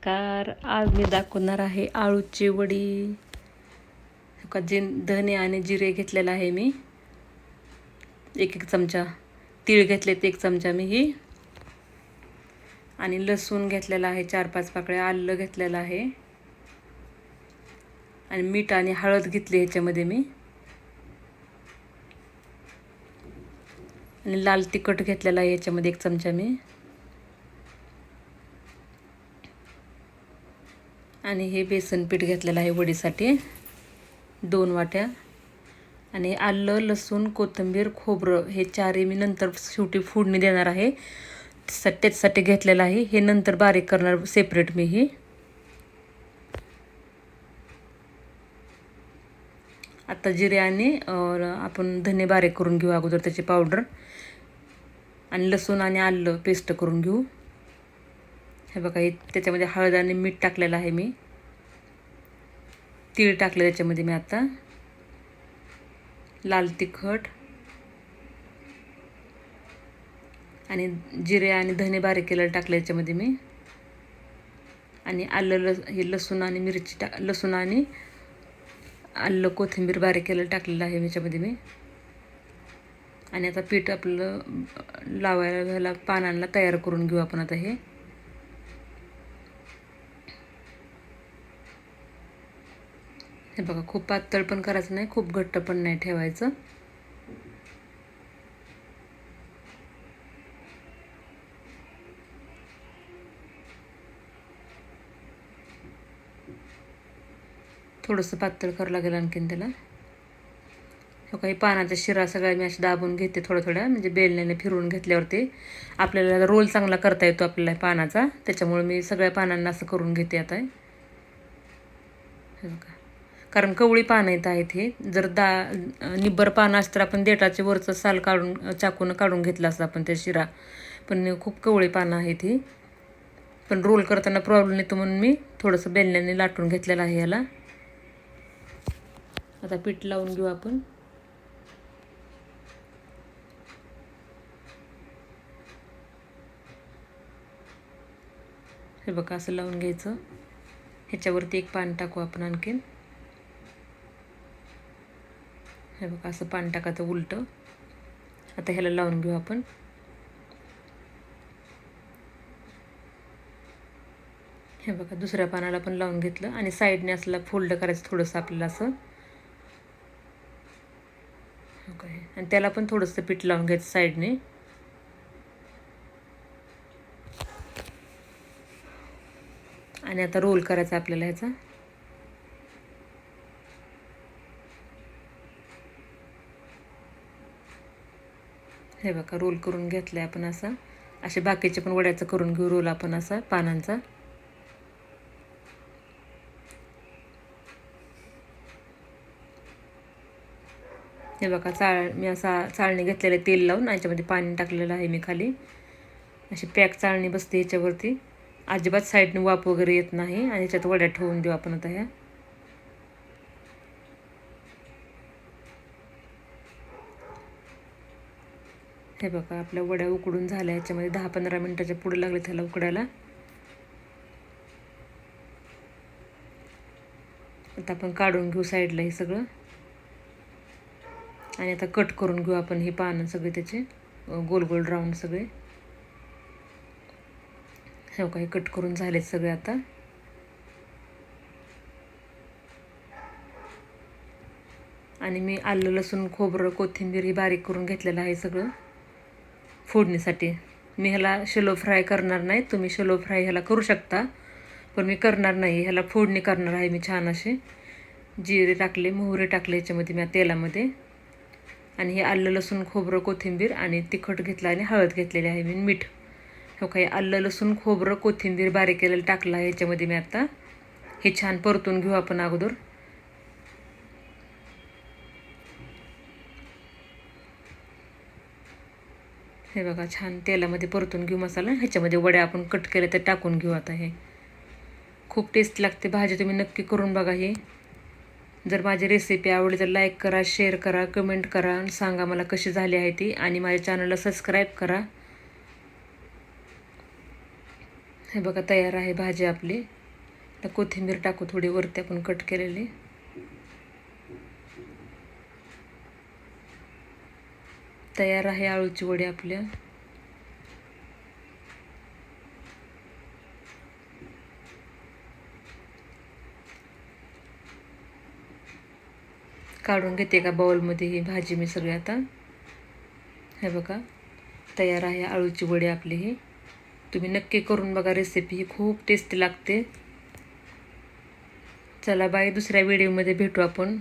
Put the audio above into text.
Car आज मी दाखवणार आहे आळूची वडी. का धने आणि जिरे घेतलेला आहे मी, एक एक चमचा. तीळ घेतलेत 1 चमचा मी ही, आणि लसूण घेतलेला आहे 4-5 पाकळ्या. आलं घेतलेलं आहे आणि मीठ आणि हळद घेतली ह्याच्यामध्ये मी, आणि लाल तिखट घेतलेला आहे ह्याच्यामध्ये 1 चमचा मी, आणि हे बेसन पीठ घेतलेलं आहे वडीसाठी 2 वाट्या. आणि आलं, लसूण, कोथिंबीर, खोबरं हे 4 मी नंतर शेवटी फोडणी देणार आहे, त्याच्यासाठी घेतलेलं आहे. हे नंतर बारीक करणार सेपरेट मी ही. आता जिरे आणि आपण धने बारीक करून घेऊ अगोदर, त्याची पावडर. आणि लसूण आणि आलं पेस्ट करून घेऊ. हे बघा, हे त्याच्यामध्ये हळद आणि मीठ टाकलेलं आहे मी. तीळ टाकले त्याच्यामध्ये मी आता. लाल तिखट आणि जिरे आणि धने बारीक केलेलं टाकले याच्यामध्ये मी. आणि आलं हे लसूण आणि मिरची लसूण आणि आलं कोथिंबीर बारीक केलेलं टाकलेलं आहे याच्यामध्ये मी. आणि आता पीठ आपलं लावायला ह्याला पानांना तयार करून घेऊ आपण आता. हे बघा, खूप पातळ पण करायचं नाही, खूप घट्ट पण नाही ठेवायचं. थोडंसं पातळ करावं लागेल आणखीन त्याला. हो, काही पानाचा शिरा सगळा मी अशी दाबून घेते थोड्या थोड्या, म्हणजे बेलण्याने फिरवून घेतल्यावरती आपल्याला रोल चांगला करता येतो आपल्याला पानाचा. त्याच्यामुळे मी सगळ्या पानांना असं करून घेते आता. हे बघा, कारण कवळी पानं येत आहेत हे. जर निब्बर पानं असतं तर आपण देठाचे वरचं साल काढून चाकून काढून घेतलं असतं आपण ते शिरा, पण खूप कवळी पानं आहेत ही. पण रोल करताना प्रॉब्लेम येतो म्हणून मी थोडंसं बेलण्याने लाटून घेतलेलं आहे याला. आता पीठ लावून घेऊ आपण. हे बघा, असं लावून घ्यायचं. ह्याच्यावरती 1 पान टाकू आपण आणखीन. हे बघा, असं पान टाकायचं उलटं. आता ह्याला लावून घेऊ आपण. हे बघा, दुसऱ्या पानाला पण लावून घेतलं आणि साईडने असला फोल्ड करायचं थोडंसं आपल्याला असं. आणि त्याला पण थोडंसं पीठ लावून घ्यायचं साईडने. आणि आता रोल करायचा आपल्याला ह्याचा. हे बघा, रोल करून घेतलाय आपण असा. असे बाकीचे पण वड्याचं करून घेऊ रोल आपण असा पानांचा. हे बघा, मी असा चाळणी घेतलेलं आहे तेल लावून, याच्यामध्ये पाणी टाकलेलं आहे मी खाली. अशी पॅक चाळणी बसते याच्यावरती, अजिबात साईडने वाफ वगैरे येत नाही. आणि याच्यात वड्या ठेवून देऊ आपण आता ह्या. हे बघा, आपल्या वड्या उकडून झाल्या. ह्याच्यामध्ये 10-15 मिनिटाच्या पुढे लागले त्याला उकडायला. आता आपण काढून घेऊ साईडला हे सगळं. आणि आता कट करून घेऊ आपण हे पानं सगळे त्याचे गोल गोल राऊंड सगळे. हे काही कट करून झालेत सगळे आता. आणि मी आलं, लसूण, खोबरं, कोथिंबीर ही बारीक करून घेतलेलं आहे सगळं फोडणीसाठी. मी ह्याला शॅलो फ्राय करणार नाही. तुम्ही शॅलो फ्राय ह्याला करू शकता, पण मी करणार नाही. ह्याला फोडणी करणार आहे मी छान असे. जिरे टाकले, मोहरे टाकले ह्याच्यामध्ये मी तेलामध्ये. आणि हे आलं, लसूण, खोबरं, कोथिंबीर आणि तिखट घेतलं आणि हळद घेतलेली आहे मी, मीठ. हो, काही आलं, लसूण, खोबरं, कोथिंबीर बारीक केलेलं टाकलं आहे ह्याच्यामध्ये मी आता. हे छान परतून घेऊ आपण अगोदर. हे बघा, छान तेलामध्ये परतून घेऊ मसाला. ह्याच्यामध्ये वड्या आपण कट केले ते टाकून घेऊ आता. हे खूप टेस्ट लागते भाजी, तुम्ही नक्की करून बघा हे. जर माझी रेसिपी आवडली तर लाईक करा, शेअर करा, कमेंट करा आणि सांगा मला कशी झाली आहे ती. आणि माझ्या चॅनलला सबस्क्राईब करा. हे बघा तयार आहे भाजी आपली. आता कोथिंबीर टाकू थोडी वरती आपण कट केलेली. तयार आहे आळूची वडी आपल्या. काढून घेते का बाउलमध्ये ही भाजी मी सगळी आता. हे बघा तयार आहे आळूची वडी आपली ही. तुम्ही नक्की करून बघा रेसिपी, ही खूप टेस्टी लागते. चला बाय, दुसऱ्या व्हिडिओमध्ये भेटू आपण.